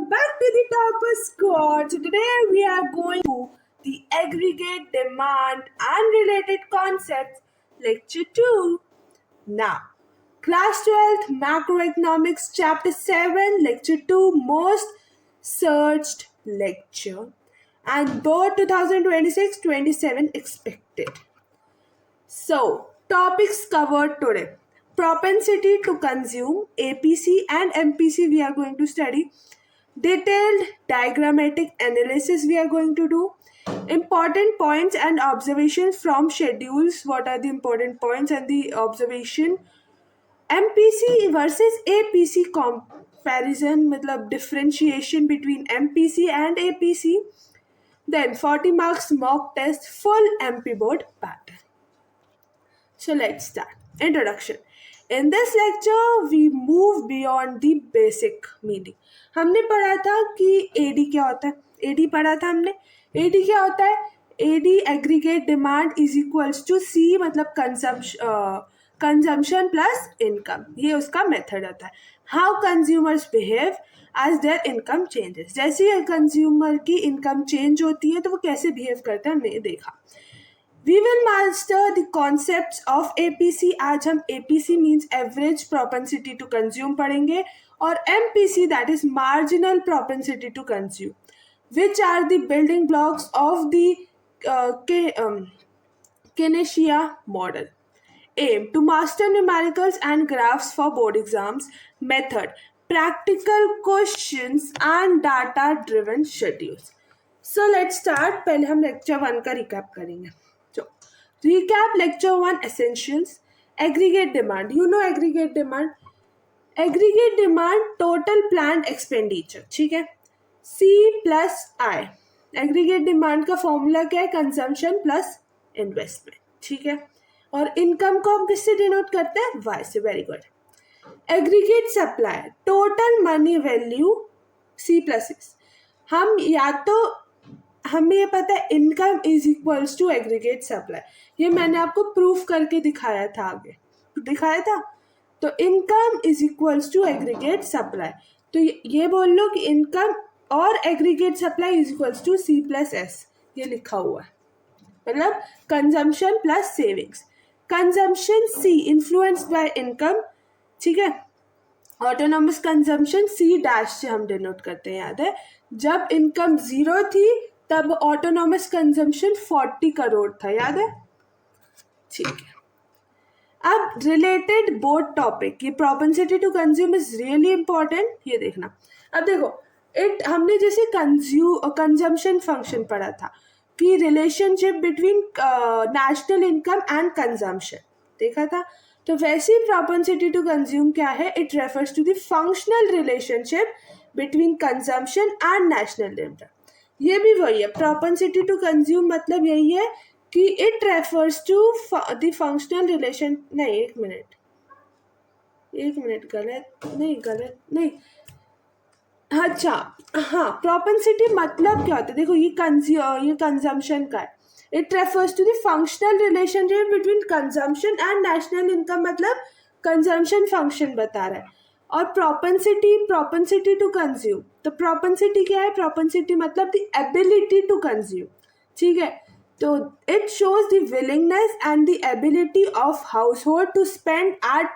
back to the Topper Squad. So today we are going to the aggregate demand and related concepts, lecture 2. Now, class 12th macroeconomics chapter 7, lecture 2, most searched lecture, and both 2026-27 expected. So, topics covered today: propensity to consume, APC and MPC we are going to study. Detailed diagrammatic analysis we are going to do. Important points and observations from schedules. What are the important points and the observation? MPC versus APC comparison, मतलब differentiation between MPC and APC. Then 40 marks mock test, full MP board pattern. So let's start. Introduction. In this lecture, we move beyond the basic meaning. हमने पढ़ा था कि AD क्या होता है. AD पढ़ा था हमने. AD क्या होता है? AD aggregate demand is equals to C, मतलब consumption plus income. ये उसका मेथड होता है. How consumers behave as their income changes. जैसे ही कंज्यूमर की इनकम चेंज होती है तो वो कैसे बिहेव करता है हमने देखा. We will master the concepts of APC. आज हम APC means average propensity to consume पढ़ेंगे और MPC that is marginal propensity to consume, which are the building blocks of the Keynesian model. Aim to master numericals and graphs for board exams. Method: practical questions and data driven schedules. So let's start. पहले हम lecture 1 का recap करेंगे. Recap lecture 1 essentials. Aggregate demand. You know aggregate demand. Aggregate demand total planned expenditure. ठीक है. C plus I. Aggregate demand का formula क्या है? Consumption plus investment. ठीक है. और इनकम को हम किससे डिनोट करते हैं? Y से. Very good. Aggregate supply total money value C plus S. हम या तो हमें ये पता है income is equals to aggregate supply. ये मैंने आपको प्रूफ करके दिखाया था. आगे दिखाया था. तो income is equals to aggregate supply. तो ये बोल लो कि इनकम और aggregate supply is equals to C plus S. ये लिखा हुआ है. मतलब consumption plus savings. Consumption C influenced by income. ठीक है. ऑटोनॉमस कंजम्पशन C डैश से हम डिनोट करते हैं. याद है जब इनकम 0 थी तब ऑटोनॉमस कंजम्पशन 40 करोड़ था. याद है. ठीक है. अब रिलेटेड बोर्ड टॉपिक, ये propensity to consume is really important. ये देखना. अब देखो हमने जैसे कंजम्पशन फंक्शन पढ़ा था कि relationship between national income and consumption देखा था. तो वैसे ही प्रोपेंसिटी टू कंज्यूम क्या है? It refers to the functional relationship between consumption and national income. ये भी वही है. प्रोपेंसिटी टू कंज्यूम मतलब यही है कि it refers to the functional relation. नहीं, एक मिनट गलत नहीं. अच्छा हाँ, प्रोपेंसिटी मतलब क्या होता है? देखो ये कंजम्पशन का है. It refers to the functional relationship between consumption and national income, मतलब कंजम्पशन फंक्शन बता रहा है. और प्रोपेंसिटी टू कंज्यूम, तो प्रोपेंसिटी क्या है? प्रोपेंसिटी मतलब द एबिलिटी टू कंज्यूम. ठीक है. तो it shows the willingness and the ability of household to spend at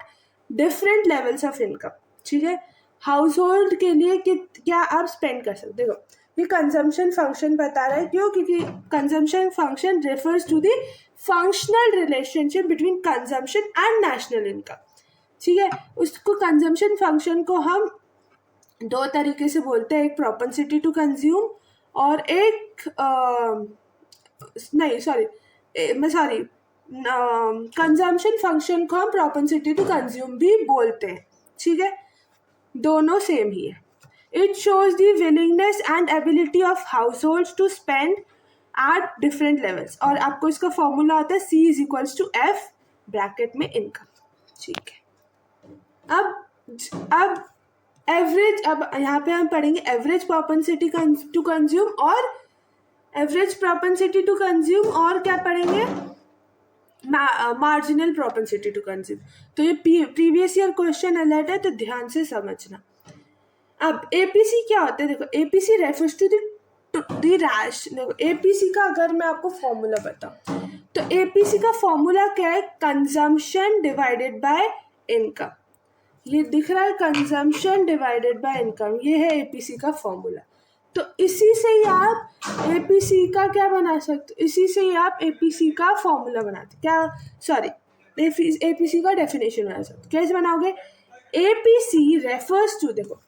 different levels of income. ठीक है. हाउस होल्ड के लिए क्या आप स्पेंड कर सकते हो. ये कंजम्पशन फंक्शन बता रहा है. क्यों? क्योंकि consumption function refers to the functional relationship between consumption and national income. ठीक है. उसको कंजम्पशन फंक्शन को हम दो तरीके से बोलते हैं. एक प्रोपेंसिटी टू कंज्यूम और एक कंजम्पशन फंक्शन को हम प्रोपेंसिटी टू कंज्यूम भी बोलते हैं. ठीक है. दोनों सेम ही है. It shows the willingness and ability of households to spend at different levels. और आपको इसका फॉर्मूला आता है C is equals to F bracket में इनकम. ठीक है. अब एवरेज, अब यहाँ पे हम पढ़ेंगे एवरेज प्रोपेंसिटी टू कंज्यूम और एवरेज प्रोपेंसिटी टू कंज्यूम और क्या पढ़ेंगे? Marginal propensity to consume. तो ये प्रीवियस ईयर क्वेश्चन अलर्ट है, तो ध्यान से समझना. अब एपीसी क्या होता है, देखो APC refers to the ratio. देखो एपीसी का अगर मैं आपको फॉर्मूला बताऊं तो एपीसी का फॉर्मूला क्या है, कंजम्पशन डिवाइडेड बाय इनकम। ये दिख रहा है कंजम्पशन डिवाइडेड बाय इनकम, ये है एपीसी का फॉर्मूला। तो इसी से ही आप एपीसी का क्या बना सकते हो, इसी से ही आप एपीसी का फॉर्मूला बनाते, क्या सॉरी एपीसी का डेफिनेशन बना सकते। कैसे बनाओगे, एपीसी रेफर्स टू, देखो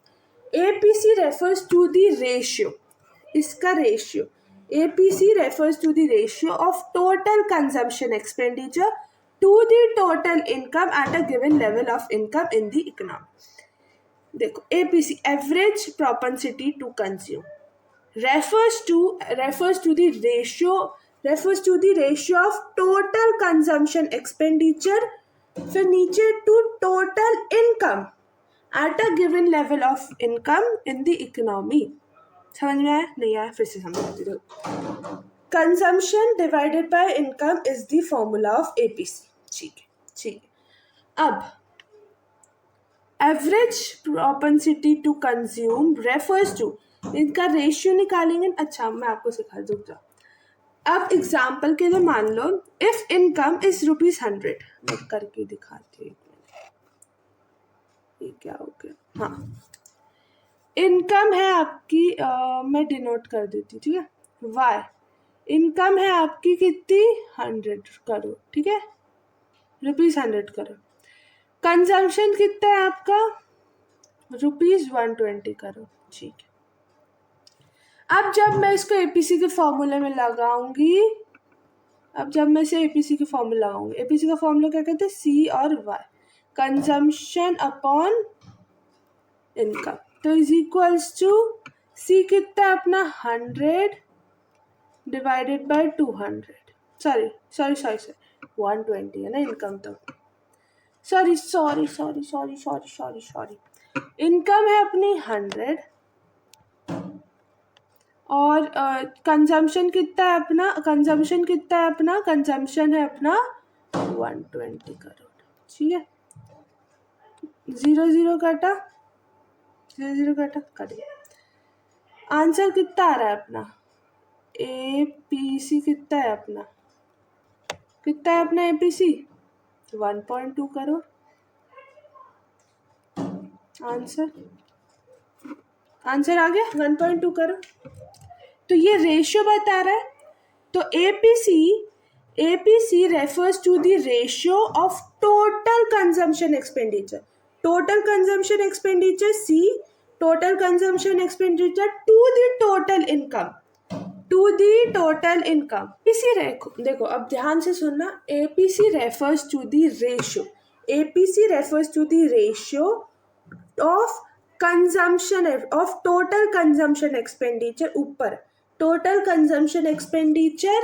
APC refers to the ratio, इसका ratio, APC refers to the ratio of total consumption expenditure to the total income at a given level of income in the economy. देखो APC average propensity to consume refers to the ratio of total consumption expenditure, फिर नीचे to total income at a given level of income in the economy। समझ में आया, नहीं आया फिर से समझाती हूँ। Consumption divided by income is the formula of APC. ठीक है, ठीक है। अब average propensity to consume refers to, इनका रेशियो निकालेंगे। अच्छा मैं आपको सिखा दूंगा। अब एग्जाम्पल के लिए मान लो इफ इनकम इज ₹100, मैं करके दिखाती हूँ, ये क्या हो गया, हाँ इनकम है आपकी मैं डिनोट कर देती, ठीक है, वाई इनकम है आपकी कितनी, 100 करोड़, ठीक है, ₹100 करोड़। कंजम्पशन कितना है आपका, ₹120 करोड़, ठीक है। अब जब मैं इसको एपीसी के फॉर्मूले में लगाऊंगी, अब जब मैं इसे एपीसी के फॉर्मूला लगाऊंगी, एपीसी का फॉर्मूला क्या कहते हैं, सी और वाई, कंजम्पशन अपॉन इनकम, तो इज इक्वल्स टू सी कितना है अपना 100 डिवाइडेड बाय 200, सॉरी 120 है ना इनकम, तो सॉरी इनकम है अपनी 100 और कंजम्पशन कितना है अपना, कंजम्पशन है अपना 120 करोड़, ठीक है। 0 कटा करिए, आंसर कितना आ रहा है अपना, एपीसी कितना है अपना एपीसी 1.2 करोड़। आंसर आ गया 1.2 करोड़। तो ये रेशियो बता रहा है, तो APC refers to the ratio of total consumption expenditure, total consumption expenditure C, total consumption expenditure to the total income, इसी देखो अब ध्यान से सुनना, APC refers to the ratio of consumption of total consumption expenditure, ऊपर total consumption expenditure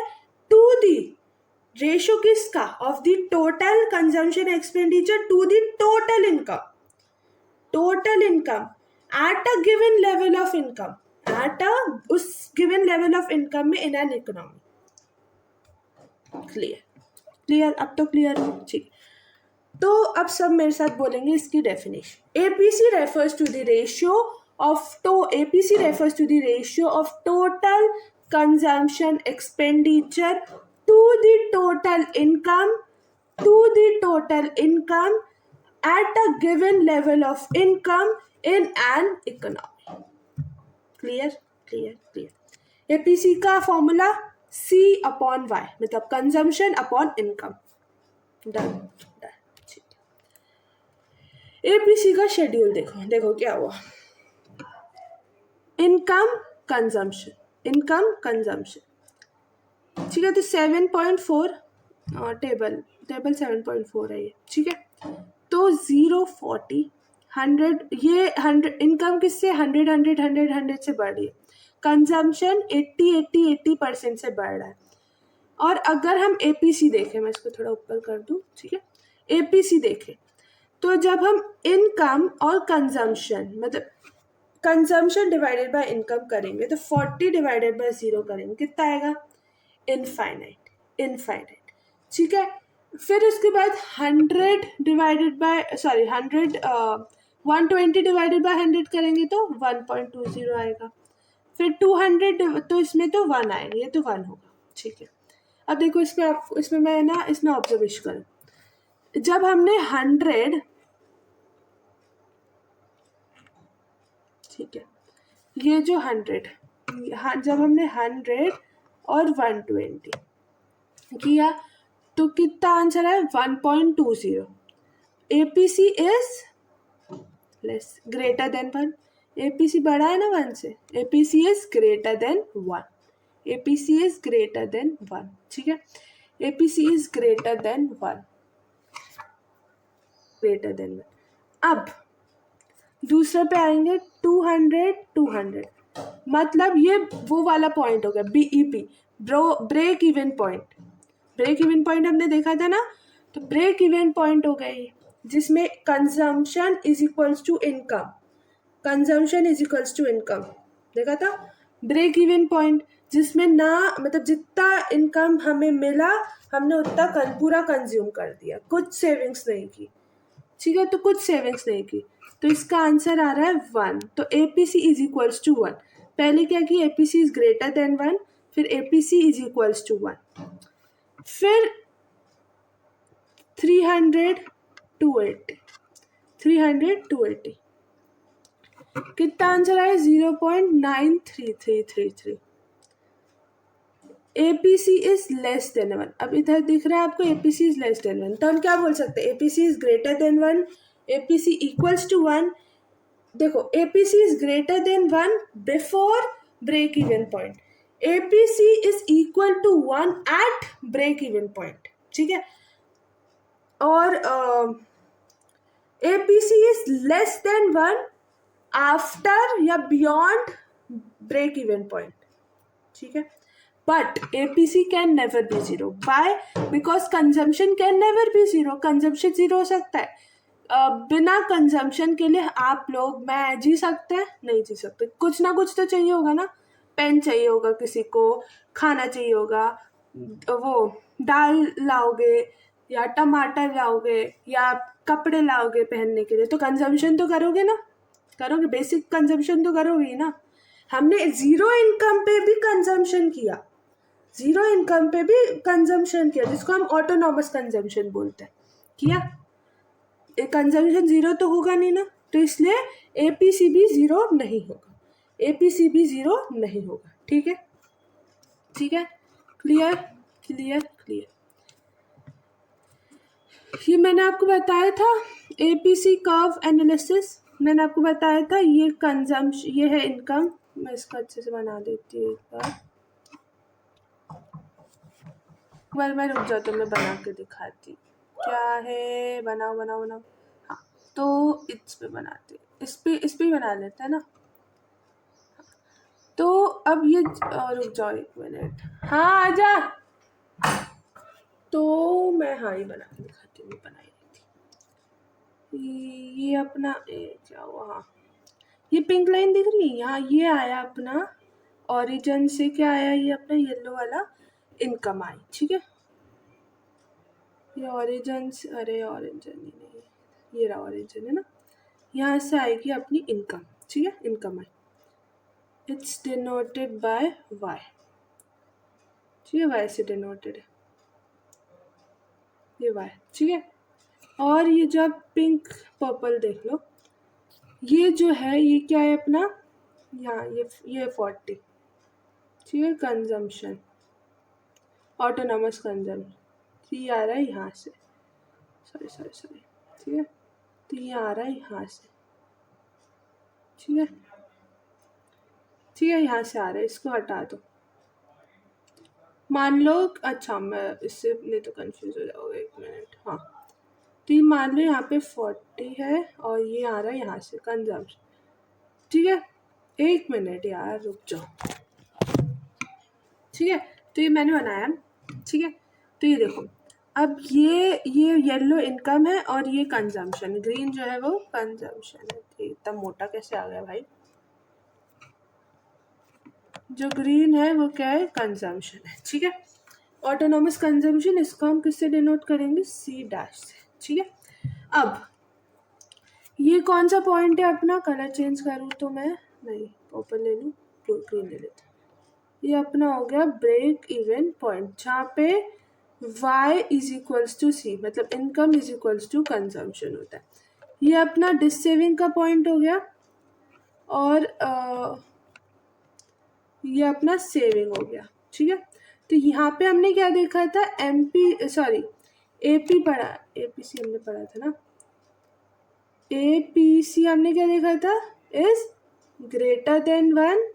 to the, ratio किसका, of the total consumption expenditure to the total income at a given level of income, उस given level of income में इन an economy. Clear, अब तो clear हो, ठीक। तो अब सब मेरे साथ बोलेंगे इसकी definition. APC refers to the ratio of total consumption expenditure to the total income at a given level of income in an economy. Clear. APC का फॉर्मूला C अपॉन वाई, मतलब consumption upon income. Done. APC का schedule देखो क्या हुआ, income consumption, ठीक है। तो 7.4 table 7.4 है ये, ठीक है। तो 040 100, ये 100 इनकम किससे 100 से बढ़ रही है, कंजम्पशन 80% से बढ़ रहा है। और अगर हम एपीसी देखें, मैं इसको थोड़ा ऊपर कर दूं, ठीक है, एपीसी देखें तो जब हम इनकम और कंजम्पशन, मतलब कंजम्पशन डिवाइडेड बाय इनकम करेंगे तो 40 डिवाइडेड बाय 0 करेंगे, कितना आएगा, इनफाइनाइट, ठीक है। फिर उसके बाद 100 120 डिवाइडेड बाय 100 करेंगे तो 1.20 आएगा। फिर 200 तो इसमें तो 1 आएगा, ये तो 1 होगा, ठीक है। अब देखो इसमें आप इसमें मैं ना इसमें ऑब्जर्वेशन करूँ, जब हमने 100, ठीक है, ये जो 100, जब हमने 100 और 120 किया तो कितना आंसर है 1.20। APC is less greater than 1, APC बड़ा है ना 1 से, APC is greater than 1, APC is greater than 1, ठीक है, APC is greater than 1, greater than 1। अब दूसरे पे आएंगे 200 200, मतलब ये वो वाला पॉइंट हो गया BEP, break even point. Break even point हमने देखा था ना, तो ब्रेक इवन पॉइंट हो गया ये, जिसमें consumption is equals to income, consumption is equals to income देखा था। ब्रेक इवन पॉइंट जिसमें ना मतलब जितना इनकम हमें मिला हमने उतना पूरा कंज्यूम कर दिया, कुछ सेविंग्स नहीं की, ठीक है, तो कुछ सेविंग्स नहीं की, तो इसका आंसर आ रहा है 1। तो APC इज इक्वल्स टू 1। पहले क्या कि APC इज ग्रेटर देन 1, फिर APC इज इक्वल्स टू 1, फिर 300 280, 300 280 कितना आंसर आया 0.9333। APC is less than 1। अब इधर दिख रहा है आपको APC इज लेस देन 1, तो हम क्या बोल सकते हैं, APC is greater than 1, APC equals to 1। देखो APC is greater than 1 before break even point, APC is equal to 1 at break even point, ठीक है, और APC is less than 1 after या बियॉन्ड ब्रेक इवन पॉइंट, ठीक है, but APC can never be 0। Why? Because consumption can never be 0, consumption 0 हो सकता है, बिना कंजम्पशन के लिए आप लोग मैं जी सकते हैं, नहीं जी सकते, कुछ ना कुछ तो चाहिए होगा ना, पेन चाहिए होगा, किसी को खाना चाहिए होगा, वो दाल लाओगे या टमाटर लाओगे या कपड़े लाओगे पहनने के लिए, तो कंजम्पशन तो करोगे ना, करोगे, बेसिक कंजम्पशन तो करोगे ही ना। हमने 0 इनकम पे भी कंजम्पशन किया, 0 इनकम पे भी कंजम्पशन किया, जिसको हम ऑटोनॉमस कंजम्पशन बोलते हैं, किया। कंजम्पशन 0 तो होगा नहीं ना, तो इसलिए APC भी 0 नहीं होगा, APC भी 0 नहीं होगा, ठीक है, ठीक है, क्लियर क्लियर क्लियर। ये मैंने आपको बताया था APC कर्व एनालिसिस, मैंने आपको बताया था, ये कंजम्पशन, ये है इनकम, मैं इसको अच्छे से बना देती हूँ एक बार, मैं रुक जाता हूँ, मैं बना के दिखाती क्या है, बनाओ बनाओ बनाओ, हाँ, तो इस पे बनाते, इस पे ही बना लेते हैं ना। तो अब ये रुक जाओ 1 मिनट, हाँ आजा, तो मैं हाँ ही बना के दिखाती हूँ, बनाई थी ये अपना क्या हुआ, हाँ ये पिंक लाइन दिख रही है यहाँ, ये आया अपना ओरिजिन से, क्या आया ये अपना येलो वाला इनकम आई, ठीक है, ये ओरिजिन से, अरे ओरिजिन ही नहीं, ये रहा ओरिजिन है ना, यहाँ से आएगी अपनी इनकम, ठीक है, income I, it's denoted by Y, ठीक है, Y से डिनोटेड है ये Y, ठीक है। और ये जब पिंक पर्पल देख लो, ये जो है ये क्या है अपना, यहाँ ये 40, ठीक है, कंजम्पशन, ऑटोनॉमस कंजम्पशन, ये आ रहा है यहाँ से, सॉरी, ठीक है, तो ये आ रहा है यहाँ से, ठीक है, ठीक है, यहाँ से आ रहा है, इसको हटा दो, मान लो, अच्छा मैं इससे नहीं तो कंफ्यूज हो जाओगे, 1 मिनट, हाँ, तो ये मान लो यहाँ पे 40 है और ये आ रहा है यहाँ से कंजम्पशन, ठीक है, 1 मिनट यार रुक जाओ, ठीक है, तो ये मैंने बनाया, ठीक है, तो ये देखो, अब ये येलो इनकम है और ये कंजम्पशन, ग्रीन जो है वो कंजम्पशन है, इतना मोटा कैसे आ गया भाई, जो ग्रीन है वो क्या है, कंजम्पशन है, ठीक है, ऑटोनॉमस कंजम्पशन, इसको हम किससे डिनोट करेंगे, C' से, ठीक है। अब ये कौन सा पॉइंट है अपना, कलर चेंज करूँ तो मैं, नहीं पर्पल ले लूँ, ग्रीन ले लेते। ये अपना हो गया ब्रेक इवन पॉइंट, जहाँ पे y is equals to C, मतलब income is equals to consumption होता है। ये अपना डिस सेविंग का पॉइंट हो गया, और ये अपना सेविंग हो गया, ठीक है। तो यहाँ पे हमने क्या देखा था, एपी पढ़ा, एपीसी हमने पढ़ा था ना, एपीसी हमने क्या देखा था, इज ग्रेटर देन 1।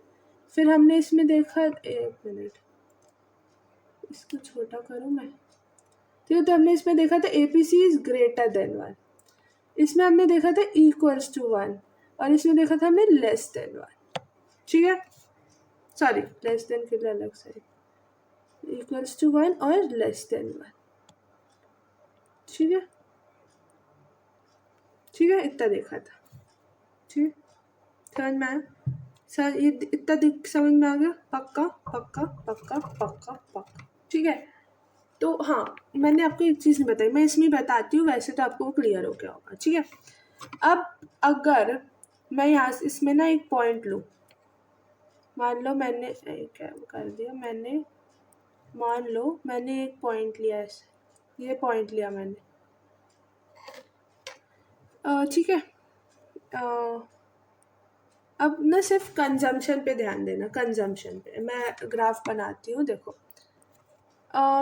फिर हमने इसमें देखा, एक मिनट इसको छोटा करूँ मैं, ठीक है। तो हमने इसमें देखा था एपीसी इज ग्रेटर देन 1, इसमें हमने देखा था इक्वल्स टू 1, और इसमें देखा था हमने लेस देन 1, ठीक है। सॉरी, लेस देन के लिए अलग से, इक्वल्स टू 1 और लेस देन 1, ठीक है, ठीक है। इतना देखा था, ठीक है, समझ में आया सर, ये इतना समझ में आ गया, पक्का पक्का पक्का पक्का पक्का, ठीक है। तो हाँ, मैंने आपको एक चीज़ नहीं बताई, मैं इसमें बताती हूँ, वैसे तो आपको क्लियर हो गया होगा, ठीक है। अब अगर मैं यहाँ से इसमें ना एक पॉइंट लूँ, मान लो मैंने क्या कर दिया, मान लो मैंने एक पॉइंट लिया ऐसे, ये पॉइंट लिया मैंने, ठीक है। अब ना सिर्फ कंजम्पशन पे ध्यान देना, कंजम्पशन पे मैं ग्राफ बनाती हूँ, देखो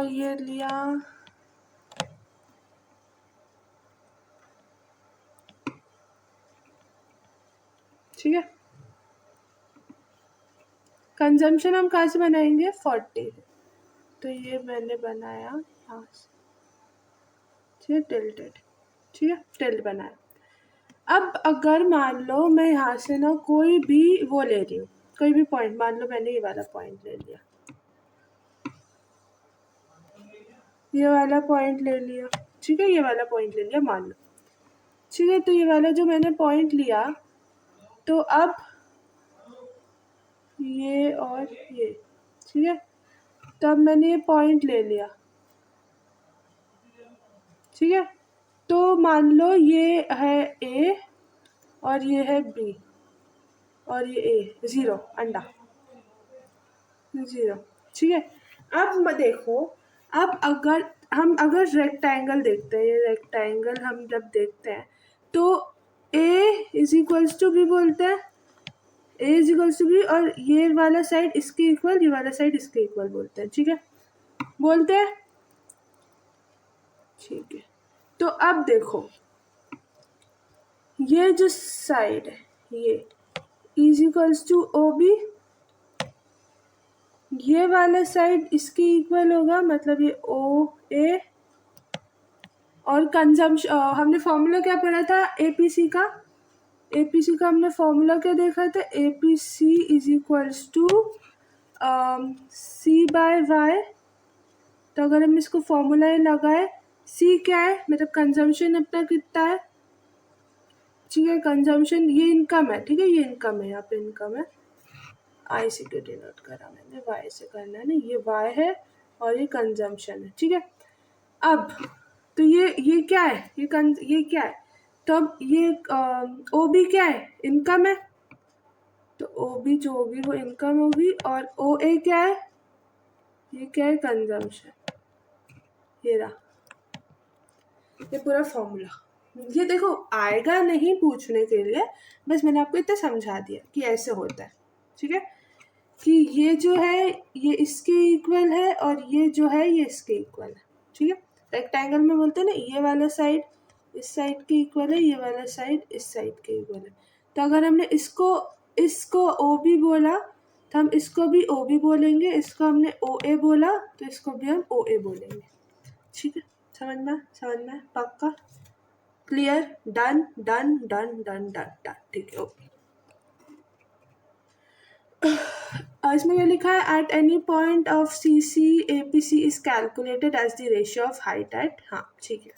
ये लिया, ठीक है। कंजम्पशन हम कहाँ से बनाएंगे, 40, तो ये मैंने बनाया यहाँ से, ठीक है, टिल्टेड, ठीक है, टिल्ट बनाया। अब अगर मान लो मैं यहाँ से ना कोई भी वो ले रही हूँ, कोई भी पॉइंट, मान लो मैंने ये वाला पॉइंट ले लिया, ये वाला पॉइंट ले लिया, ठीक है, ये वाला पॉइंट ले लिया मान लो, ठीक है। तो ये वाला जो मैंने पॉइंट लिया, तो अब ये और ये, ठीक है, तो अब मैंने ये पॉइंट ले लिया, ठीक है। तो मान लो ये है ए और ये है बी, और ये ए, 0 अंडा, 0, ठीक है। अब देखो, अब अगर रेक्टेंगल देखते हैं, ये रेक्टेंगल हम जब देखते हैं, तो ए इज इक्वल्स टू बी बोलते हैं, ए इज इक्वल्स टू बी, और ये वाला साइड इसके इक्वल, ये वाला साइड इसके इक्वल बोलते हैं, ठीक है, बोलते हैं, ठीक है। तो अब देखो, ये जो साइड है, ये is equals to O B, ये वाला साइड इसके इक्वल होगा, मतलब ये ओ ए, और कंजम्पशन हमने फॉर्मूला क्या पढ़ा था एपीसी का, एपीसी का हमने फॉर्मूला क्या देखा था, APC is equals to C by Y. तो अगर हम इसको फॉर्मूला लगाए, सी क्या है, मतलब कंजम्पशन अपना कितना है, ठीक है, कंजम्पशन ये इनकम है, ठीक है, ये इनकम है, यहाँ पे इनकम है, आई से क्यों डिनोट करा मैंने, वाई से करना है ना, ये वाई है और ये कंजम्पशन है, ठीक है। अब तो ये क्या है, ये क्या है, तो अब ये ओ बी क्या है, इनकम है, तो ओ बी जो होगी वो इनकम होगी, और ओ ए क्या है, ये क्या है, कंजम्पशन, ये रहा, ये पूरा फॉर्मूला। ये देखो आएगा नहीं पूछने के लिए, बस मैंने आपको इतना समझा दिया कि ऐसे होता है, ठीक है, कि ये जो है ये इसके इक्वल है, और ये जो है ये इसके इक्वल है, ठीक है। रेक्टेंगल में बोलते हैं ना, ये वाला साइड इस साइड के इक्वल है, ये वाला साइड इस साइड के इक्वल है। तो अगर हमने इसको ओ बी बोला, तो हम इसको भी ओ बी बोलेंगे, इसको हमने ओ ए बोला तो इसको भी हम ओ ए बोलेंगे, ठीक है। समझ में पक्का, clear, done done done done done done, ठीक है, ओके। इसमें क्या लिखा है, at any point of C C A P C is calculated as the ratio of height at, हाँ ठीक है,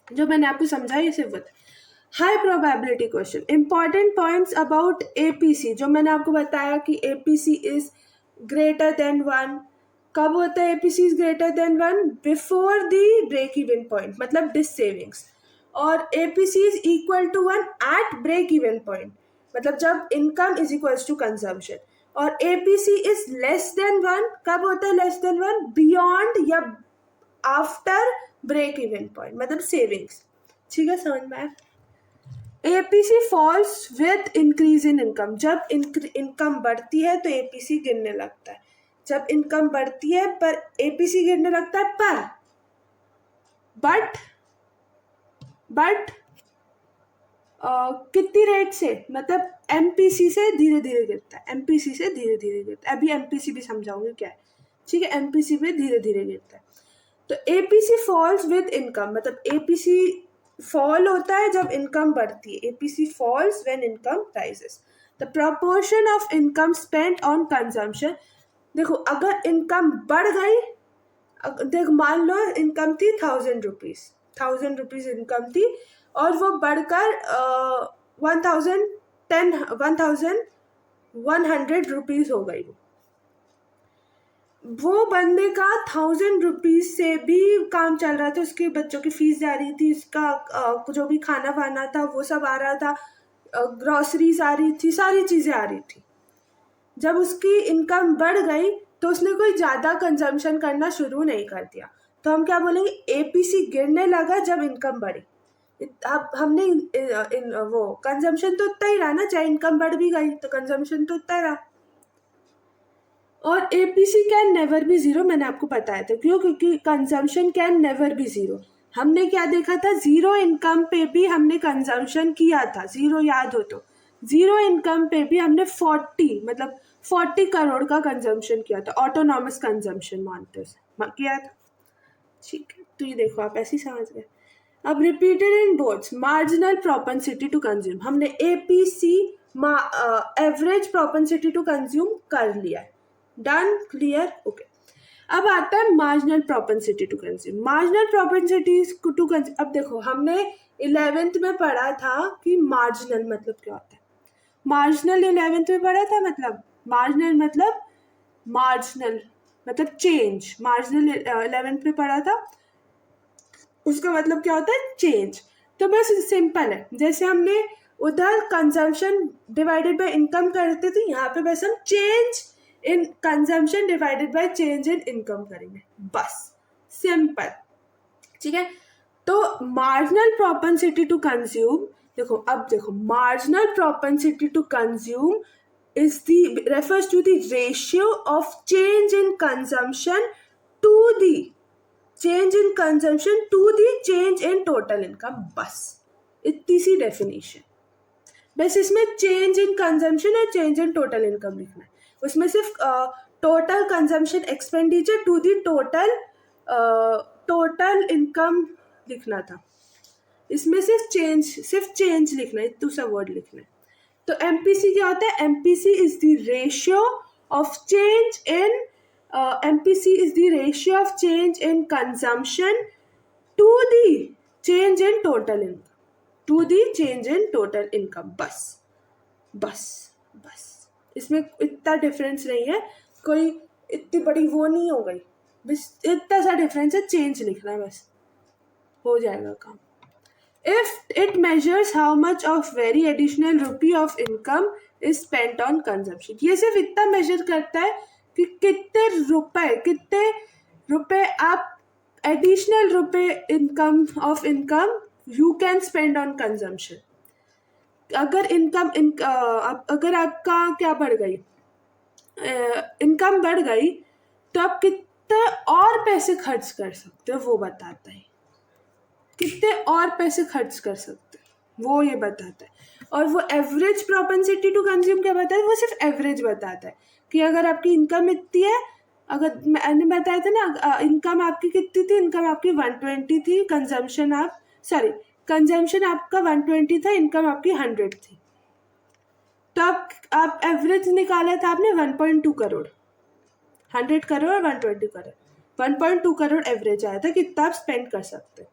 जो मैंने आपको समझाया ये सिर्फ बता। High probability question, important points about APC, जो मैंने आपको बताया कि एपीसी इज ग्रेटर देन 1, कब होता है APC is greater than 1, before the break even point, मतलब डिस सेविंग्स, और APC is equal to 1 at break even point, मतलब जब income is equals to consumption, और APC इज लेस देन 1, कब होता है लेस देन 1? बियॉन्ड या after break even point, मतलब सेविंग्स। ठीक है, समझ में आया? APC falls with increase in income, जब इनकम बढ़ती है तो APC गिरने लगता है, जब इनकम बढ़ती है पर APC गिरने लगता है, पर बट कितनी रेट से, मतलब MPC से धीरे धीरे गिरता है, MPC से धीरे धीरे गिरता है। अभी MPC भी समझाऊंगी क्या है, ठीक है? MPC में धीरे धीरे गिरता है। तो APC फॉल्स विद इनकम, मतलब APC फॉल होता है जब इनकम बढ़ती है, APC falls when income rises. The proportion of income spent on consumption, देखो अगर इनकम बढ़ गई, देख मान लो इनकम थी 1000 रुपीज इनकम थी, और वो बढ़कर 1100 रुपीज हो गई। वो बंदे का 1000 रुपीज से भी काम चल रहा था, उसके बच्चों की फीस जा रही थी, उसका जो भी खाना वाना था वो सब आ रहा था, ग्रॉसरीज आ रही थी, सारी चीजें आ रही थी। जब उसकी इनकम बढ़ गई तो उसने कोई ज़्यादा कंजम्पशन करना शुरू नहीं कर दिया, तो हम क्या बोलेंगे? APC गिरने लगा जब इनकम बढ़ी। अब हमने वो कंजम्पशन तो उतना ही रहा ना, चाहे इनकम बढ़ भी गई तो कंजम्पशन तो उतना ही रहा। और APC can never B zero, मैंने आपको बताया था, क्यों? क्योंकि consumption can never B zero. हमने क्या देखा था? जीरो इनकम पे भी हमने कंजम्पशन किया था, जीरो याद हो तो, जीरो इनकम पे भी हमने 40 करोड़ का कंजम्पशन किया था, ऑटोनॉमस कंजम्पशन मानते किया था। ठीक है, तो ये देखो आप ऐसे ही समझ गए। अब repeated in boards, marginal propensity to consume, हमने APC average propensity to consume कर लिया है, डन, क्लियर, ओके। अब आता है marginal propensity to consume. Marginal propensity to consume, अब देखो हमने 11th में पढ़ा था कि मार्जिनल मतलब क्या होता है। मार्जिनल 11th में पढ़ा था, मतलब मार्जिनल मतलब चेंज, मार्जिनल 11th में पढ़ा था, उसका मतलब क्या होता है? चेंज। तो बस सिंपल है, जैसे हमने उधर कंजम्पशन डिवाइडेड बाय इनकम करते थे, यहाँ पे बस हम change in consumption divided by change in income करेंगे, बस सिंपल। ठीक है, तो मार्जिनल प्रोपेंसिटी टू कंज्यूम, देखो marginal propensity to consume refers to the ratio of change in consumption to the change in consumption to the change in total income, बस इतनी सी definition. बस इसमें चेंज इन कंजम्पशन और change in total income लिखना है, उसमें सिर्फ total consumption expenditure to the total income लिखना था, इसमें सिर्फ चेंज लिखना है, इतना सा वर्ड लिखना है। तो MPC क्या होता है? MPC is the ratio of change in consumption to the change in total income, बस इसमें इतना डिफरेंस नहीं है, कोई इतनी बड़ी वो नहीं हो गई, बस इतना सा डिफरेंस है, चेंज लिखना है, बस हो जाएगा काम। If it measures how much of very additional rupee of income is spent on consumption, ये सिर्फ इतना मेजर करता है कि कितने रुपए आप एडिशनल रुपए income you can spend on consumption. अगर आपका क्या बढ़ गई, इनकम बढ़ गई, तो आप कितने और पैसे खर्च कर सकते हो वो बताता है, कितने और पैसे खर्च कर सकते हैं वो ये बताता है। और वो एवरेज प्रोपेंसिटी टू कंज्यूम क्या बताता है? वो सिर्फ एवरेज बताता है कि अगर आपकी इनकम इतनी है, अगर मैंने बताया था ना, इनकम आपकी कितनी थी? इनकम आपकी 120 थी, कंजम्पशन आपका 120 था, इनकम आपकी 100 थी, तो आप एवरेज निकाला था आपने 1.2 करोड़, 100 करोड़ और 120 करोड़, 1.2 करोड़ एवरेज आया था कितना आप स्पेंड कर सकते हैं।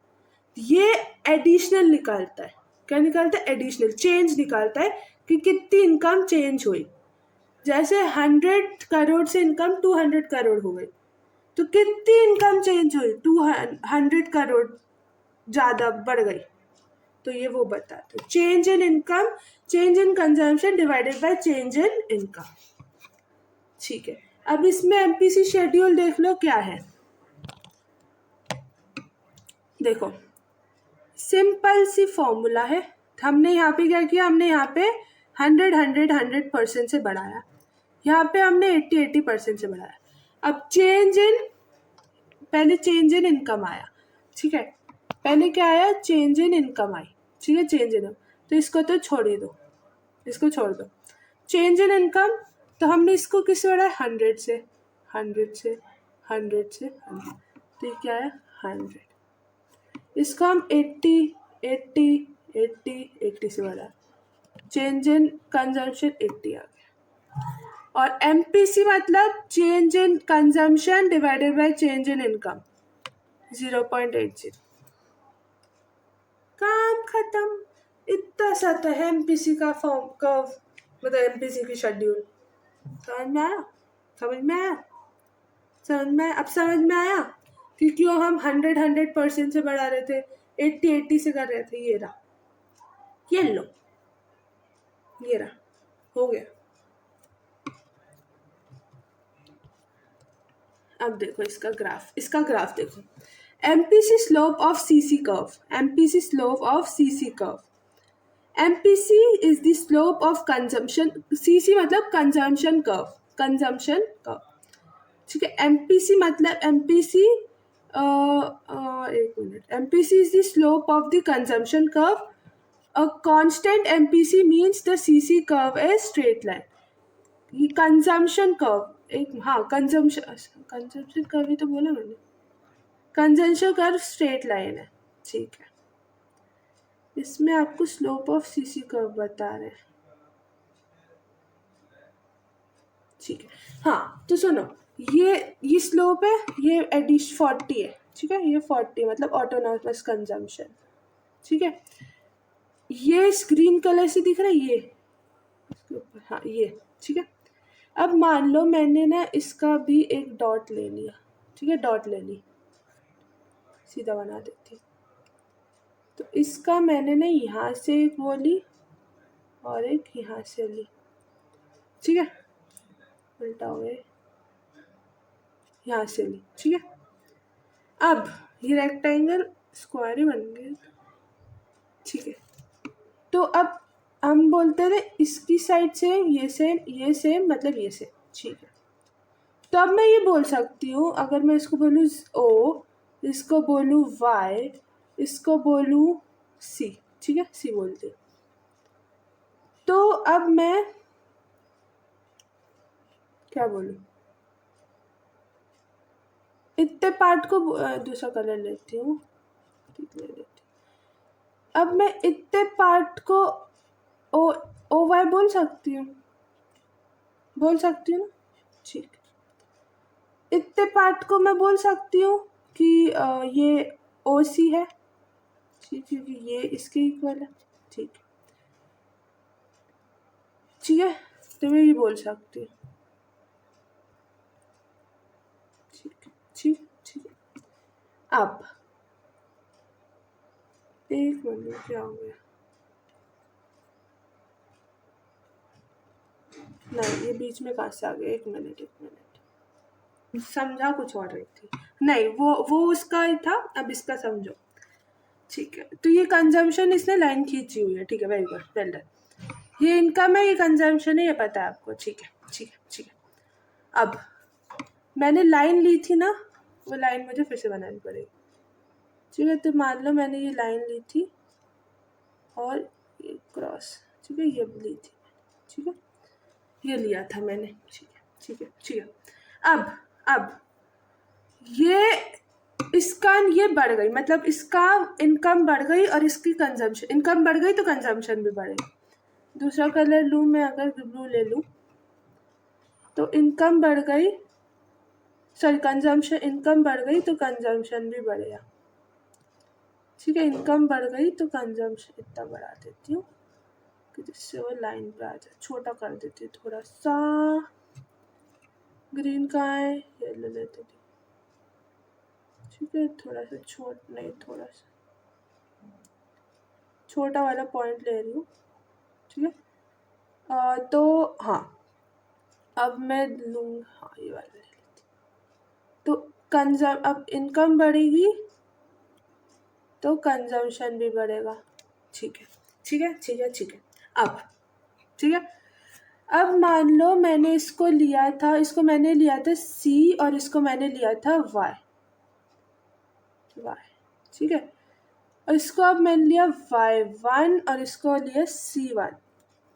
ये एडिशनल निकालता है, क्या निकालता है? एडिशनल चेंज निकालता है कि कितनी इनकम चेंज हुई। जैसे 100 करोड़ से इनकम 200 करोड़ हो गई, तो कितनी इनकम चेंज हुई? 200 करोड़ ज़्यादा बढ़ गई, तो ये वो बताते हैं, change in income, change in consumption divided by change in income. ठीक है, अब इसमें एमपीसी शेड्यूल देख लो क्या है। देखो सिंपल सी फॉर्मूला है, हमने यहाँ पे क्या किया, हमने यहाँ पे 100% से बढ़ाया, यहाँ पे हमने 80% से बढ़ाया। अब चेंज इन, पहले चेंज इन इनकम आया, ठीक है, पहले क्या आया, चेंज इन इनकम आई, ठीक है, चेंज इन, तो इसको तो छोड़ ही दो, इसको छोड़ दो। चेंज इन इनकम, तो हमने इसको किससे बढ़ाया, 100 से, 100 से, 100 से 100, तो ये क्या है 100। इसको हम 80 80 80 80 से बढ़ा, चेंज इन कंजम्पशन 80 आ गया। और एमपीसी मतलब change in consumption divided by change in income, 0.80, काम खत्म। इतना सा तो है एमपीसी का फॉर्म कर्व, मतलब एमपीसी की शेड्यूल। समझ में आया, समझ में आया, समझ में, अब समझ में आया कि क्यों हम 100% से बढ़ा रहे थे, 80 से कर रहे थे। ये रहा, ये लो, ये रहा, हो गया। अब देखो इसका ग्राफ देखो, MPC slope of CC curve, MPC slope of CC curve, MPC is the slope of consumption, CC मतलब कंजम्पशन कर्व, ठीक है। एमपीसी मतलब एमपीसी, एक minute, MPC is the slope of the consumption curve, a constant MPC means the CC curve is straight line. ये consumption curve, एक, हाँ consumption curve ही तो बोला मैंने, कंजम्पशन कर्व स्ट्रेट लाइन है, ठीक है। इसमें आपको स्लोप ऑफ सीसी कर्व बता रहे हैं, ठीक है। हाँ तो सुनो, ये स्लोप है, ये एडिश 40 है, ठीक है, ये 40 मतलब ऑटोनॉमस कंजम्पशन, ठीक है। ये ग्रीन कलर से दिख रहा है, ये इसके ऊपर, हाँ ये, ठीक है। अब मान लो मैंने ना इसका भी एक डॉट ले लिया, ठीक है, डॉट ले ली, सीधा बना देती, तो इसका मैंने ना यहाँ से एक वो ली और एक यहाँ से ली, ठीक है, उल्टा हो गए, यहाँ से ली, ठीक है। अब ये रेक्टेंगल स्क्वायर ही बन गया, ठीक है। तो अब हम बोलते थे इसकी साइड सेम, ये सेम, ये सेम, मतलब ये सेम, ठीक है। तो अब मैं ये बोल सकती हूँ, अगर मैं इसको बोलूँ ओ, इसको बोलूँ वाई, इसको बोलूँ सी, ठीक है, सी बोलती हूँ। तो अब मैं क्या बोलूँ, इतने पार्ट को दूसरा कलर लेती हूँ, ठीक ले लेती हूँ। अब मैं इतने पार्ट को ओ वाई बोल सकती हूँ, बोल सकती हूँ ना, ठीक। इतने पार्ट को मैं बोल सकती हूँ कि ये ओ सी है, ठीक, क्योंकि ये इसके इक्वल है, ठीक, ठीक है। तो मैं ये बोल सकती हूँ, ठीक ठीक ठीक। अब एक मिनट, क्या हो गया, नहीं ये बीच में कहाँ से आ गया, एक मिनट, समझा कुछ और रही थी, नहीं वो उसका ही था, अब इसका समझो, ठीक है। तो ये कंजम्पशन इसने लाइन खींची हुई है, ठीक है, वेरी गुड, वेल डन। ये इनकम है, ये कंजम्पशन है, ये पता है आपको, ठीक है, ठीक है, ठीक है। अब मैंने लाइन ली थी ना, वो लाइन मुझे फिर से बनानी पड़ेगी, ठीक है। तो मान लो मैंने ये लाइन ली थी और ये क्रॉस, ठीक है, ये ली थी, ठीक है, ये लिया था मैंने, ठीक है, ठीक है, ठीक है। अब ये इसका ये बढ़ गई, मतलब इसका इनकम बढ़ गई और इसकी कंजम्पशन, इनकम बढ़ गई तो कंजम्पशन भी बढ़ेगी। दूसरा कलर लूँ मैं, अगर ब्लू ले लूँ, तो इनकम बढ़ गई, सॉरी कंजम्पशन, इनकम बढ़ गई तो कंजम्पशन भी बढ़ेगा, ठीक है। इनकम बढ़ गई तो कंजम्पशन इतना बढ़ा देती हूँ कि जिससे वो लाइन पे आ जाए, छोटा कर देती हूँ थोड़ा सा, ग्रीन कहाँ है, ये ले लेती हूँ, ठीक है, थोड़ा सा छोटा, नहीं थोड़ा सा छोटा वाला पॉइंट ले रही हूँ, ठीक है। तो हाँ, अब मैं लूँगी, हाँ ये वाला ले लेती। तो अब इनकम बढ़ेगी तो कंजम्पशन भी बढ़ेगा, ठीक है ठीक है ठीक है ठीक है। अब ठीक है, अब मान लो मैंने इसको लिया था, इसको मैंने लिया था C और इसको मैंने लिया था Y, ठीक है। और इसको अब मैंने लिया Y1 और इसको लिया C1,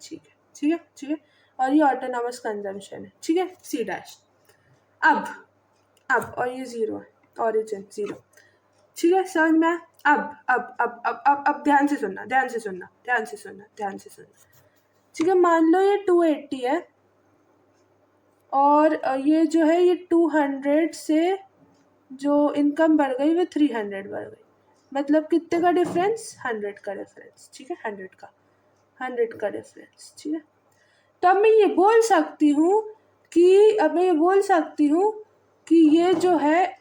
ठीक है ठीक है ठीक है। और ये ऑटोनॉमस कंजम्पशन है, ठीक है, C डैश। अब और ये 0 है, ऑरिजिन 0, ठीक है, समझ में आया? अब ध्यान से सुनना, ठीक है। मान लो ये 280 है और ये जो है ये 200 से जो इनकम बढ़ गई वो 300 बढ़ गई, मतलब कितने का डिफरेंस, 100 का डिफरेंस, ठीक है, 100 का डिफरेंस, ठीक है। तो अब मैं ये बोल सकती हूँ कि ये जो है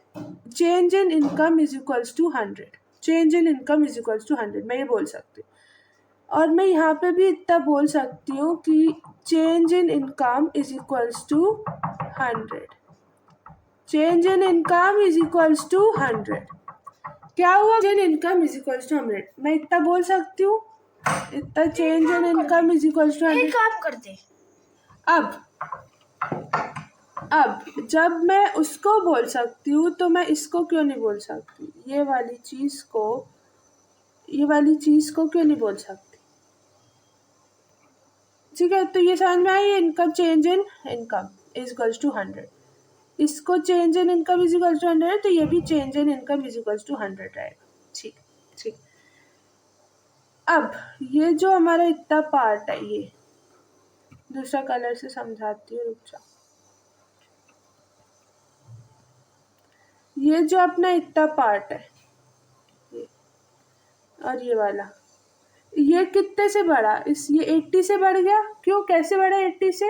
change in income is equals to 100, मैं ये बोल सकती हूँ। और मैं यहाँ पे भी इतना बोल सकती हूँ कि change in income is equals to 100, क्या हुआ, change in income is equals to 100, मैं इतना बोल सकती हूँ, इतना change in income is equals to 100। काम करते अब जब मैं उसको बोल सकती हूँ तो मैं इसको क्यों नहीं बोल सकती, ये वाली चीज़ को क्यों नहीं बोल सकती, ठीक है। तो ये समझ में आई, income change in income is equals to 100, इसको change in income is equals to 100 तो ये भी change in income is equals to 100 रहेगा, ठीक। अब ये जो हमारा इतना पार्ट है, ये दूसरा कलर से समझाती हूँ, रुक जाओ। ये जो अपना इतना पार्ट है ये, और ये वाला, ये कितने से बढ़ा, ये 80 से बढ़ गया, क्यों, कैसे बढ़ा 80 से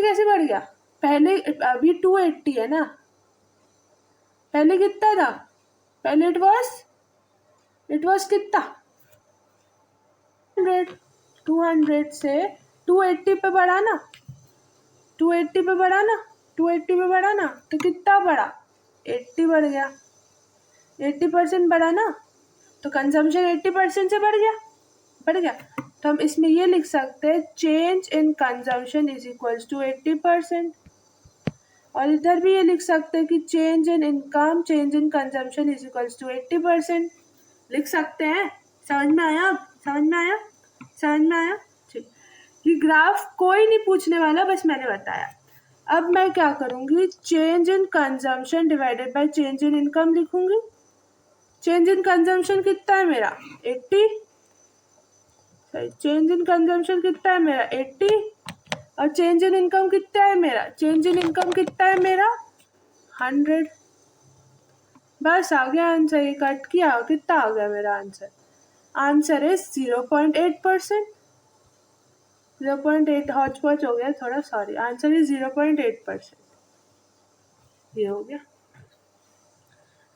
कैसे बढ़ गया, पहले अभी 280 है ना, पहले कितना था, पहले इट वॉज कितना 200 से 280 पे बढ़ा ना, 280 पे बढ़ा ना, तो कितना बढ़ा, 80 बढ़ गया, 80% बढ़ा ना, तो कंजम्पशन 80% से बढ़ गया। तो हम इसमें ये लिख सकते हैं change in consumption is equals to 80%, और इधर भी ये लिख सकते हैं कि change in income change in consumption is equals to 80%, लिख सकते हैं। समझ में आया, ठीक। ये ग्राफ कोई नहीं पूछने वाला, बस मैंने बताया। अब मैं क्या करूँगी, change in consumption divided by change in income लिखूंगी। चेंज इन कंजम्पशन कितना है मेरा 80, चेंज इन कंजम्पशन कितना है मेरा 80, और चेंज इन इनकम कितना है मेरा 100। बस आ गया आंसर, ये कट किया, कितना आ गया मेरा आंसर है 0.8%, 0.8 हॉच पॉच हो गया थोड़ा, सॉरी, आंसर है 0.8%, ये हो गया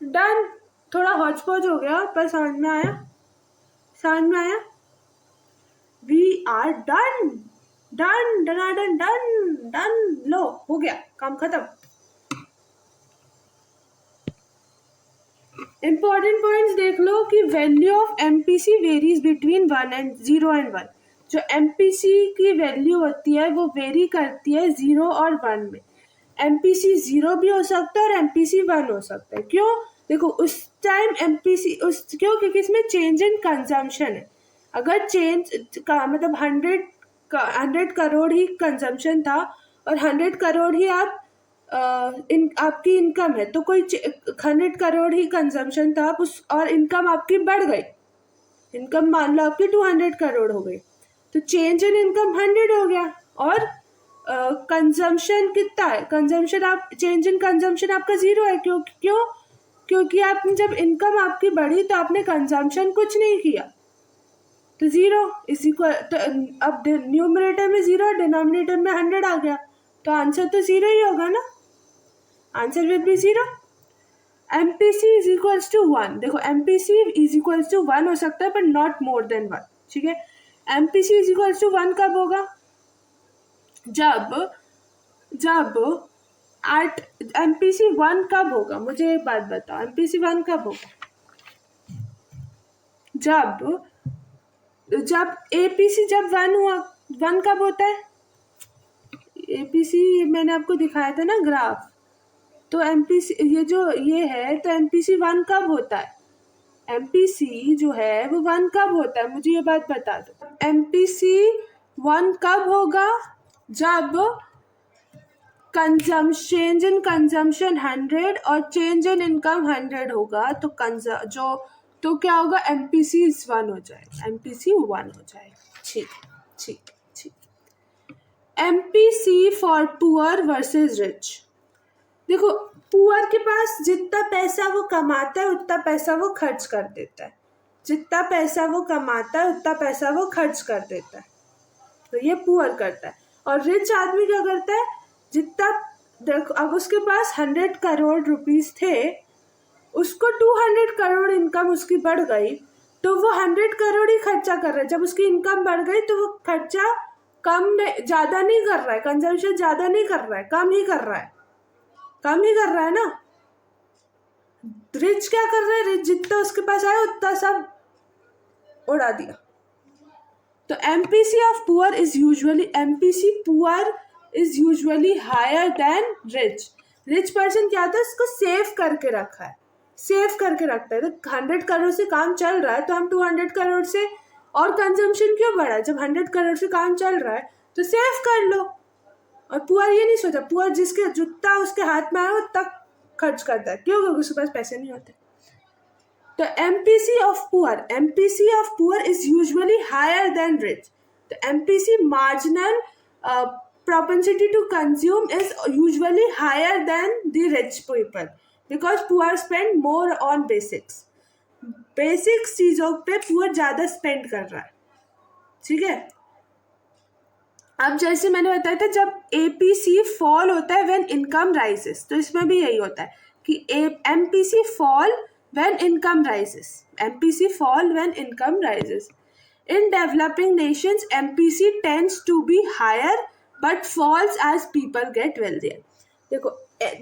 डन। थोड़ा हॉच पॉच हो गया पर समझ में आया, वी आर डन, लो हो गया काम खत्म। इंपॉर्टेंट पॉइंट्स देख लो कि value of MPC varies between 0 and 1। जो एमपीसी की वैल्यू होती है वो वेरी करती है 0 और 1 में। एमपीसी 0 भी हो सकता है और एमपीसी 1 हो सकता है। क्यों, देखो उस टाइम एमपीसी क्यों, क्योंकि इसमें चेंज इन कंजम्पशन है। अगर चेंज का मतलब 100 करोड़ ही कंजम्पशन था और 100 करोड़ ही आपकी इनकम है, तो कोई 100 करोड़ ही कंजम्पशन था आप उस, और इनकम आपकी बढ़ गई, इनकम मान लो आपकी 200 करोड़ हो गई, तो चेंज इन इनकम 100 हो गया। और कंजम्पशन कितना है, चेंज इन कंजम्पशन आपका 0 है। क्योंकि आपने जब इनकम आपकी बढ़ी तो आपने कंजम्पशन कुछ नहीं किया, तो 0 इज इक्वल, तो अब न्यूमरेटर में 0 डिनोमिनेटर में 100 आ गया, तो आंसर तो 0 ही होगा ना, answer will be 0। MPC is equals to 1, देखो MPC इज इक्वल्स टू 1 हो सकता है बट नॉट मोर देन 1, ठीक है। MPC इज इक्वल्स टू 1 कब होगा, जब एट MPC 1 कब होगा, मुझे एक बात बताओ, MPC 1 कब होगा, जब APC जब 1 हुआ, 1 कब होता है, APC मैंने आपको दिखाया था ना ग्राफ, तो MPC ये है तो MPC 1 कब होता है, MPC जो है वो 1 कब होता है, मुझे ये बात बता दो। MPC 1 कब होगा, जब चेंज इन कंजम्पशन 100 और चेंज इन इनकम 100 होगा, तो क्या होगा, MPC 1 हो जाएगा, MPC 1 हो जाएगा, ठीक ठीक ठीक। MPC for poor versus rich, देखो पुअर के पास जितना पैसा वो कमाता है उतना पैसा वो खर्च कर देता है, जितना पैसा वो कमाता है उतना पैसा वो खर्च कर देता है, तो ये पुअर करता है। और रिच आदमी क्या करता है, जितना देखो अब उसके पास 100 करोड़ रुपीस थे, उसको 200 करोड़ इनकम उसकी बढ़ गई, तो वो 100 करोड़ ही खर्चा कर रहा है। जब उसकी इनकम बढ़ गई तो वो खर्चा ज़्यादा नहीं कर रहा है, कंजम्पशन ज़्यादा नहीं कर रहा है, कम ही कर रहा है ना। रिच क्या कर रहा है, रिच जितना उसके पास आया उतना सब उड़ा दिया। तो MPC of poor is usually higher than rich. Rich person क्या होता है, इसको सेव करके रखा है, तो 100 करोड़ से काम चल रहा है तो हम 200 करोड़ से और कंजम्पशन क्यों बढ़ा, जब 100 करोड़ से काम चल रहा है तो सेव कर लो। और पुअर ये नहीं सोचा, पुअर जिसके जितना उसके हाथ में आया उतना खर्च करता है, क्यों, क्योंकि उसके पास पैसे नहीं होते। तो MPC of poor is usually higher than rich. तो MPC marginal propensity to consume is usually higher than the rich people because poor spend more on basics चीजों पे पुअर ज्यादा स्पेंड कर रहा है, ठीक है। अब जैसे मैंने बताया था, जब APC फॉल होता है व्हेन इनकम राइजेस, तो इसमें भी यही होता है कि MPC fall when income rises. In developing nations, MPC tends to be higher but falls as people get wealthier. देखो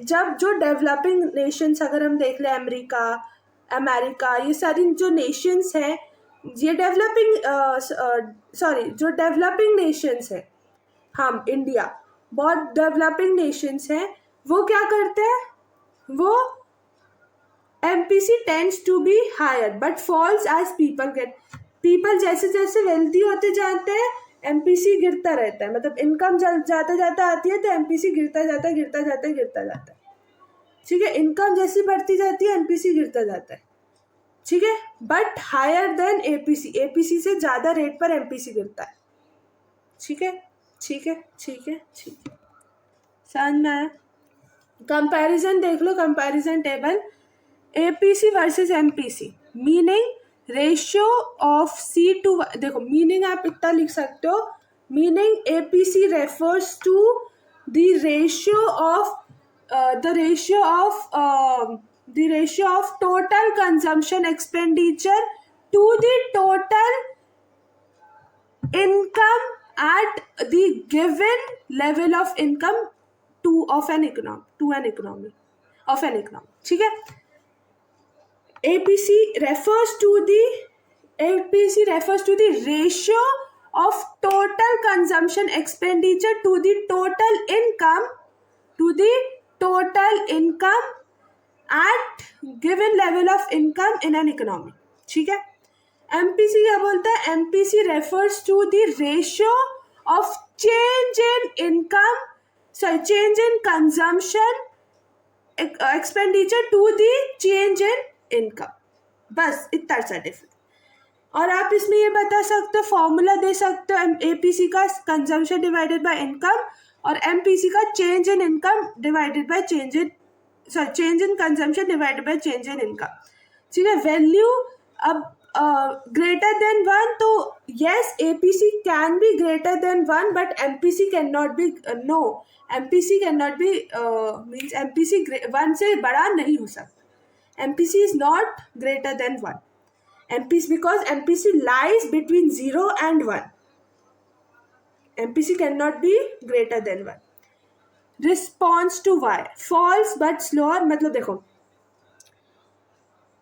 जब जो डेवलपिंग नेशंस, अगर हम देख लें अमेरिका, ये सारी जो नेशंस हैं, ये जो डेवलपिंग नेशंस हैं, हम इंडिया, बहुत डेवलपिंग नेशंस हैं, वो क्या करते हैं, वो MPC tends to be higher but falls as people जैसे जैसे वेल्थी होते जाते हैं MPC गिरता रहता है, मतलब इनकम जाता जाता आती है तो MPC गिरता जाता है, ठीक है। इनकम जैसी बढ़ती जाती है MPC गिरता जाता है, ठीक है, बट हायर देन APC से ज़्यादा रेट पर MPC गिरता है, ठीक है। समझ में आया? कंपैरिजन देख लो, comparison table APC versus MPC, meaning ratio of C to, देखो मीनिंग आप इतना लिख सकते हो, meaning APC refers to the ratio of total consumption expenditure to the total income at the given level of income of an economy, ठीक है। APC refers to the ratio of total consumption expenditure to the total income at given level of income in an economy, ठीक है। MPC क्या बोलता है, MPC refers to the ratio of change in consumption expenditure to the change in income, बस इतना सा difference. और आप इसमें ये बता सकते हो, फॉर्मूला दे सकते हो APC का कंजम्पशन डिवाइडेड बाय इनकम और MPC का change in income divided by change in consumption divided by change in income, ठीक है। वैल्यू अब greater than 1, तो yes APC can be greater than 1 but MPC cannot be means MPC 1 से बड़ा नहीं हो सकता, MPC is not greater than 1. MPC, because MPC lies between 0 and 1. MPC cannot be greater than 1. Response to Y, false but slower. मतलब देखो,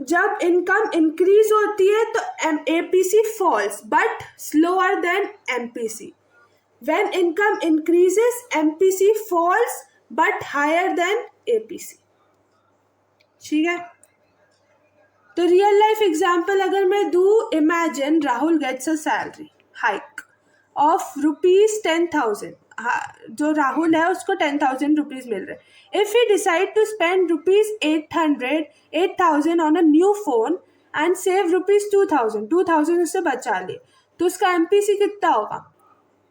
जब income increase होती है तो APC falls but slower than MPC. When income increases, MPC falls but higher than APC. ठीक है. तो real life example अगर मैं दूँ, imagine Rahul gets a salary hike of ₹10,000. जो राहुल है उसको 10,000 रुपीज मिल रहे. If he decide to spend ₹8,000 on a new phone and save ₹2,000 उससे बचा ले, तो उसका MPC कितना होगा?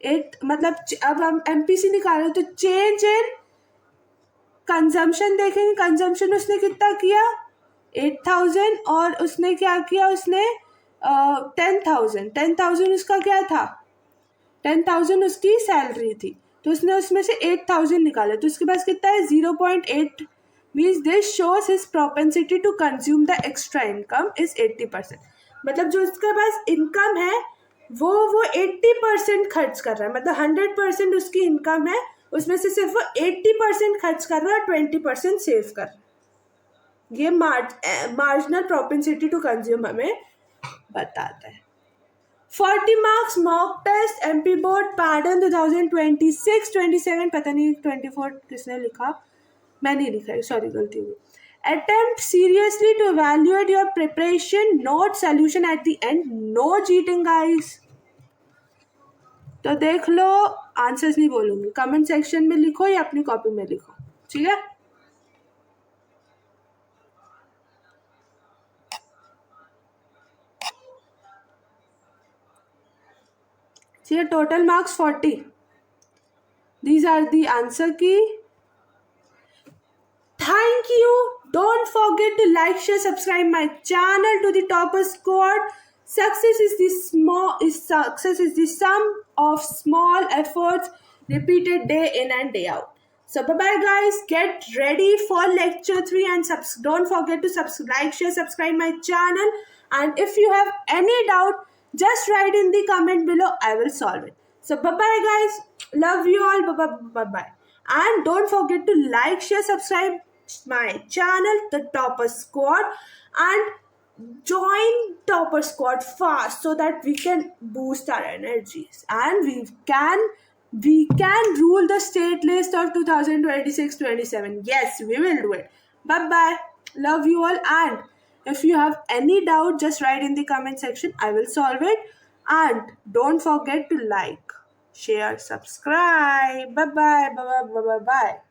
8. मतलब अब हम MPC निकालें तो चेंज इन कंजम्पशन देखेंगे. कंजम्पशन उसने कितना किया? 8,000. और उसने क्या किया? उसने 10,000 उसका क्या था? 10,000 उसकी सैलरी थी, तो उसने उसमें से 8,000 निकाला, तो उसके पास कितना है? 0.8. Means this shows his propensity to consume the extra income is 80%. मतलब जो उसके पास इनकम है वो 80% खर्च कर रहा है. मतलब 100% उसकी इनकम है, उसमें से सिर्फ वो 80% खर्च कर रहा है और 20% सेव कर रहा है. ये मार्जिनल प्रोपेंसिटी टू कंज्यूम हमें बताता है. 40 marks mock test MP board pattern 2026-27. पता नहीं 24 किसने लिखा, मैं नहीं लिखा, सॉरी गलती हुई. Attempt seriously to evaluate your preparation, note solution at the end. No cheating guys. तो देख लो, आंसर्स नहीं बोलूंगी, कमेंट सेक्शन में लिखो या अपनी कॉपी में लिखो. ठीक है. See, total marks 40. These are the answer key. Thank you. Don't forget to like, share, subscribe my channel to the topper squad. Success is the sum of small efforts repeated day in and day out. So bye bye guys. Get ready for lecture 3 and don't forget to like, share, subscribe my channel. And if you have any doubt, just write in the comment below. I will solve it. So bye bye guys. Love you all. Bye bye. And don't forget to like, share, subscribe my channel, the Topper Squad, and join Topper Squad fast so that we can boost our energies and we can rule the state list of 2026-27. Yes, we will do it. Bye bye. Love you all. And if you have any doubt, just write in the comment section. I will solve it. And don't forget to like, share, subscribe. Bye bye. Bye bye. Bye bye. Bye.